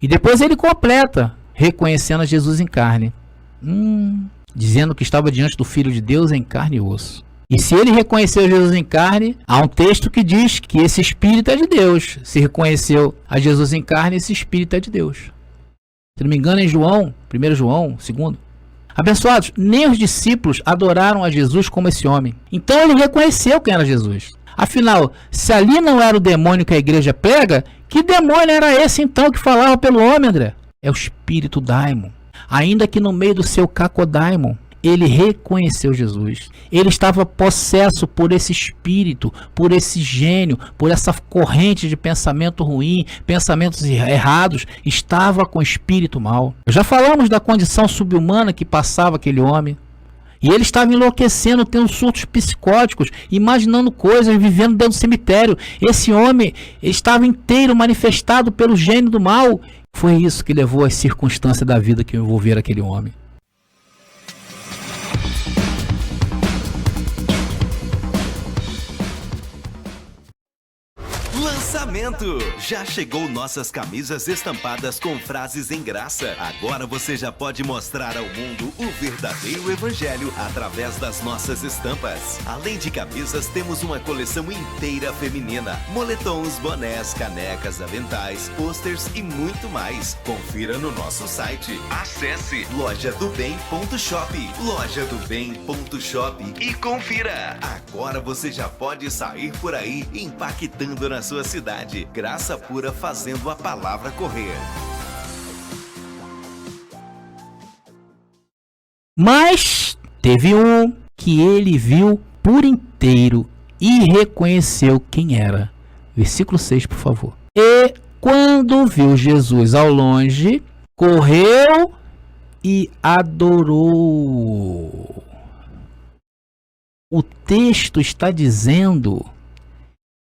E depois ele completa, reconhecendo a Jesus em carne. Dizendo que estava diante do Filho de Deus em carne e osso. E se ele reconheceu Jesus em carne, há um texto que diz que esse Espírito é de Deus. Se reconheceu a Jesus em carne, esse Espírito é de Deus. Se não me engano, em João, 1 João, 2. Abençoados, nem os discípulos adoraram a Jesus como esse homem. Então ele reconheceu quem era Jesus. Afinal, se ali não era o demônio que a igreja prega, que demônio era esse então que falava pelo homem, André? É o espírito daimon. Ainda que no meio do seu cacodaimon, ele reconheceu Jesus. Ele estava possesso por esse espírito, por esse gênio, por essa corrente de pensamento ruim, pensamentos errados. Estava com espírito mau. Já falamos da condição subhumana que passava aquele homem. E ele estava enlouquecendo, tendo surtos psicóticos, imaginando coisas, vivendo dentro do cemitério. Esse homem estava inteiro manifestado pelo gênio do mal. Foi isso que levou às circunstâncias da vida que envolveram aquele homem. Lançamento! Já chegou nossas camisas estampadas com frases em graça. Agora você já pode mostrar ao mundo o verdadeiro evangelho através das nossas estampas. Além de camisas, temos uma coleção inteira feminina. Moletons, bonés, canecas, aventais, pôsteres e muito mais. Confira no nosso site. Acesse lojadobem.shop, lojadobem.shop e confira. Agora você já pode sair por aí impactando na sua cidade. Graça pura fazendo a palavra correr. Mas teve um que ele viu por inteiro e reconheceu quem era. Versículo 6, por favor. E quando viu Jesus ao longe, correu e adorou. O texto está dizendo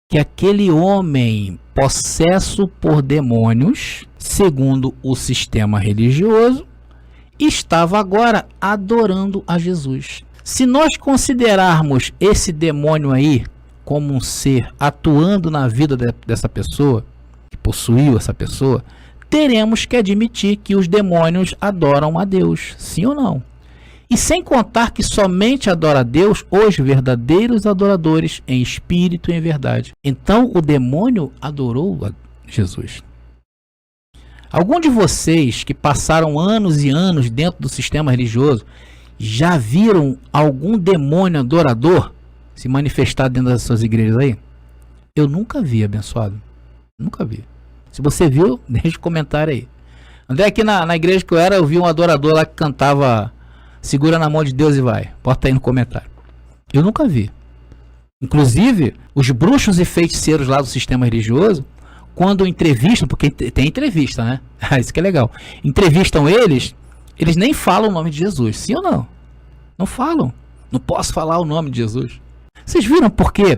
que aquele homem possesso por demônios, segundo o sistema religioso, estava agora adorando a Jesus. Se nós considerarmos esse demônio aí como um ser atuando na vida dessa pessoa, que possuiu essa pessoa, teremos que admitir que os demônios adoram a Deus, sim ou não? E sem contar que somente adora a Deus os verdadeiros adoradores em espírito e em verdade. Então o demônio adorou a Jesus. Algum de vocês que passaram anos e anos dentro do sistema religioso já viram algum demônio adorador se manifestar dentro das suas igrejas aí? Eu nunca vi, abençoado. Nunca vi. Se você viu, deixa um comentário aí. André, aqui na igreja que eu vi um adorador lá que cantava "Segura na mão de Deus e vai". Bota aí no comentário. Eu nunca vi. Inclusive, os bruxos e feiticeiros lá do sistema religioso, quando entrevistam, porque tem entrevista, né? Isso que é legal. Entrevistam eles nem falam o nome de Jesus. Sim ou não? Não falam. Não posso falar o nome de Jesus. Vocês viram por que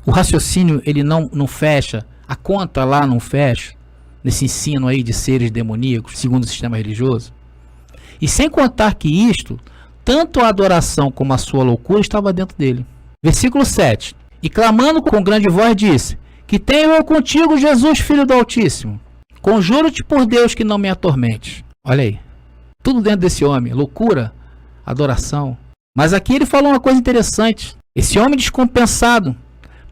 o raciocínio ele não fecha, a conta lá não fecha, nesse ensino aí de seres demoníacos, segundo o sistema religioso? E sem contar que isto, tanto a adoração como a sua loucura estava dentro dele. Versículo 7. E clamando com grande voz disse: Que tenho eu contigo, Jesus, Filho do Altíssimo. Conjuro-te por Deus que não me atormente. Olha aí. Tudo dentro desse homem. Loucura, adoração. Mas aqui ele falou uma coisa interessante. Esse homem descompensado,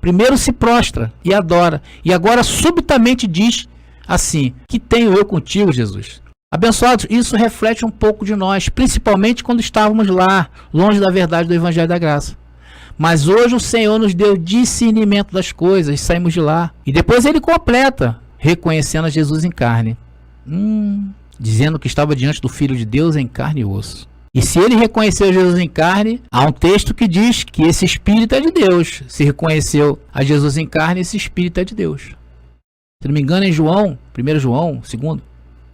primeiro se prostra e adora. E agora subitamente diz assim: Que tenho eu contigo, Jesus. Abençoados, isso reflete um pouco de nós, principalmente quando estávamos lá, longe da verdade do Evangelho da Graça. Mas hoje o Senhor nos deu discernimento das coisas, saímos de lá. E depois ele completa, reconhecendo a Jesus em carne. Dizendo que estava diante do Filho de Deus em carne e osso. E se ele reconheceu Jesus em carne, há um texto que diz que esse Espírito é de Deus. Se reconheceu a Jesus em carne, esse Espírito é de Deus. Se não me engano, em João, 1 João, 2.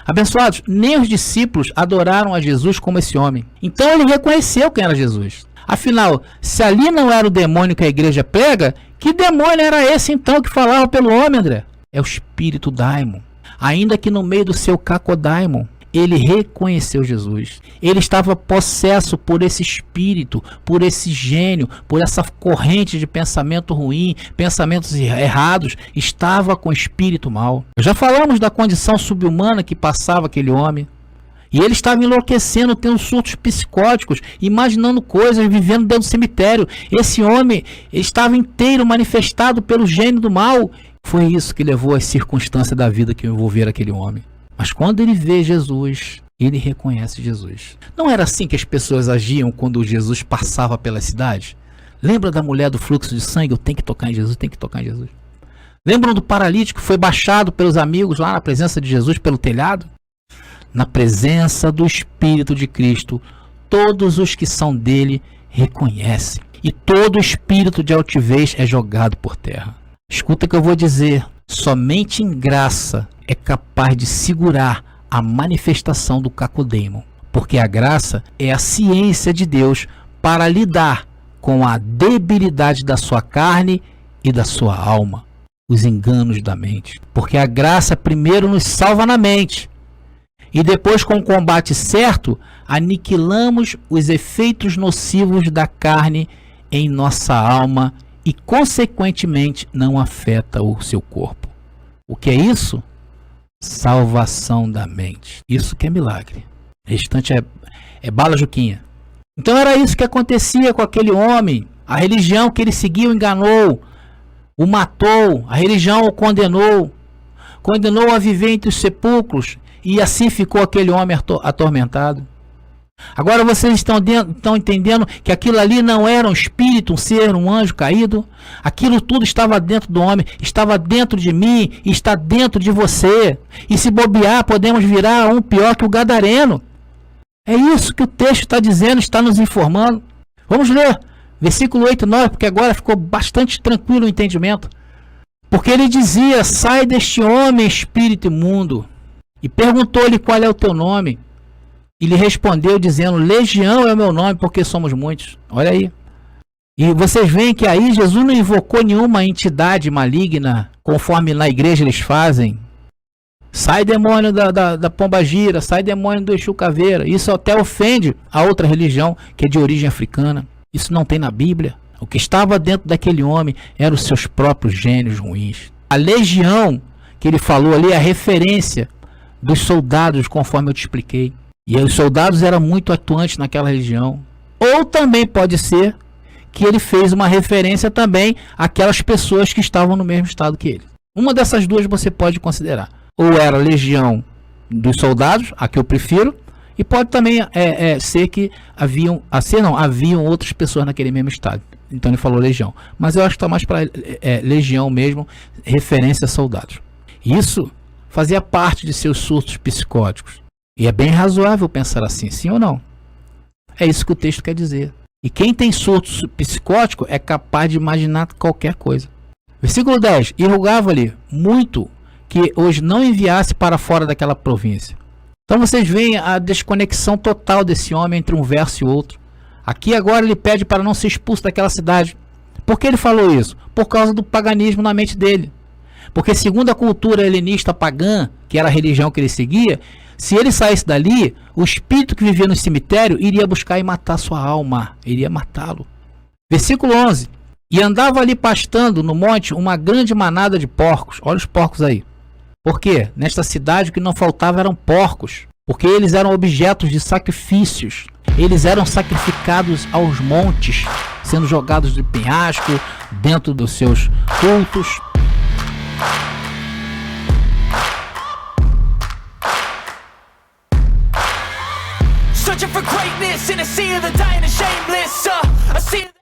Abençoados, nem os discípulos adoraram a Jesus como esse homem. Então ele reconheceu quem era Jesus. Afinal, se ali não era o demônio que a igreja prega, que demônio era esse então que falava pelo homem, André? É o espírito daimon. Ainda que no meio do seu cacodaimon, ele reconheceu Jesus. Ele estava possesso por esse espírito, por esse gênio, por essa corrente de pensamento ruim, pensamentos errados. Estava com espírito mau. Já falamos da condição subhumana que passava aquele homem. E ele estava enlouquecendo, tendo surtos psicóticos, imaginando coisas, vivendo dentro do cemitério. Esse homem estava inteiro manifestado pelo gênio do mal. Foi isso que levou às circunstâncias da vida que envolveram aquele homem. Mas quando ele vê Jesus, ele reconhece Jesus. Não era assim que as pessoas agiam quando Jesus passava pela cidade? Lembra da mulher do fluxo de sangue? Eu tenho que tocar em Jesus, tenho que tocar em Jesus. Lembram do paralítico que foi baixado pelos amigos lá na presença de Jesus pelo telhado? Na presença do Espírito de Cristo, todos os que são dele reconhecem. E todo espírito de altivez é jogado por terra. Escuta o que eu vou dizer. Somente em graça é capaz de segurar a manifestação do cacodêmon. Porque a graça é a ciência de Deus para lidar com a debilidade da sua carne e da sua alma. Os enganos da mente. Porque a graça primeiro nos salva na mente. E depois, com o combate certo, aniquilamos os efeitos nocivos da carne em nossa alma e, consequentemente, não afeta o seu corpo. O que é isso? Salvação da mente. Isso que é milagre. O restante é bala juquinha. Então era isso que acontecia com aquele homem. A religião que ele seguiu enganou, o matou, a religião o condenou a viver entre os sepulcros, e assim ficou aquele homem atormentado. Agora vocês estão entendendo que aquilo ali não era um espírito, um ser, um anjo caído. Aquilo tudo estava dentro do homem, estava dentro de mim, está dentro de você. E se bobear, podemos virar um pior que o gadareno. É isso que o texto está dizendo, está nos informando. Vamos ler versículo 8 e 9, porque agora ficou bastante tranquilo o entendimento. Porque ele dizia: sai deste homem, espírito imundo. E perguntou-lhe: qual é o teu nome? E lhe respondeu dizendo: Legião é o meu nome, porque somos muitos. Olha aí. E vocês veem que aí Jesus não invocou nenhuma entidade maligna, conforme na igreja eles fazem. Sai demônio da pombagira, sai demônio do Exu Caveira. Isso até ofende a outra religião, que é de origem africana. Isso não tem na Bíblia. O que estava dentro daquele homem eram os seus próprios gênios ruins. A legião que ele falou ali é a referência dos soldados, conforme eu te expliquei. E os soldados eram muito atuantes naquela região. Ou também pode ser que ele fez uma referência também àquelas pessoas que estavam no mesmo estado que ele. Uma dessas duas você pode considerar. Ou era a legião dos soldados, a que eu prefiro, e pode também ser que haviam outras pessoas naquele mesmo estado. Então ele falou legião. Mas eu acho que está mais para legião mesmo, referência a soldados. Isso fazia parte de seus surtos psicóticos. E é bem razoável pensar assim, sim ou não? É isso que o texto quer dizer. E quem tem surto psicótico é capaz de imaginar qualquer coisa. Versículo 10. E rogava-lhe muito que os não enviasse para fora daquela província. Então vocês veem a desconexão total desse homem entre um verso e outro. Aqui agora ele pede para não ser expulso daquela cidade. Por que ele falou isso? Por causa do paganismo na mente dele. Porque segundo a cultura helenista pagã, que era a religião que ele seguia, se ele saísse dali, o espírito que vivia no cemitério iria buscar e matar sua alma, iria matá-lo. Versículo 11. E andava ali pastando no monte uma grande manada de porcos. Olha os porcos aí. Por quê? Nesta cidade o que não faltava eram porcos. Porque eles eram objetos de sacrifícios. Eles eram sacrificados aos montes, sendo jogados de penhasco dentro dos seus cultos. Searching for greatness in a sea of the dying and shameless. A sea of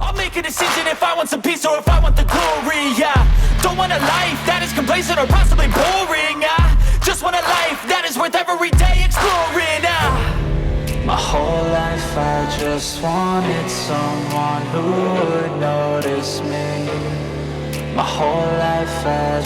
I'll make a decision if I want some peace or if I want the glory. Don't want a life that is complacent or possibly boring. Just want a life that is worth every day exploring. My whole life I just wanted someone who would notice me. My whole life I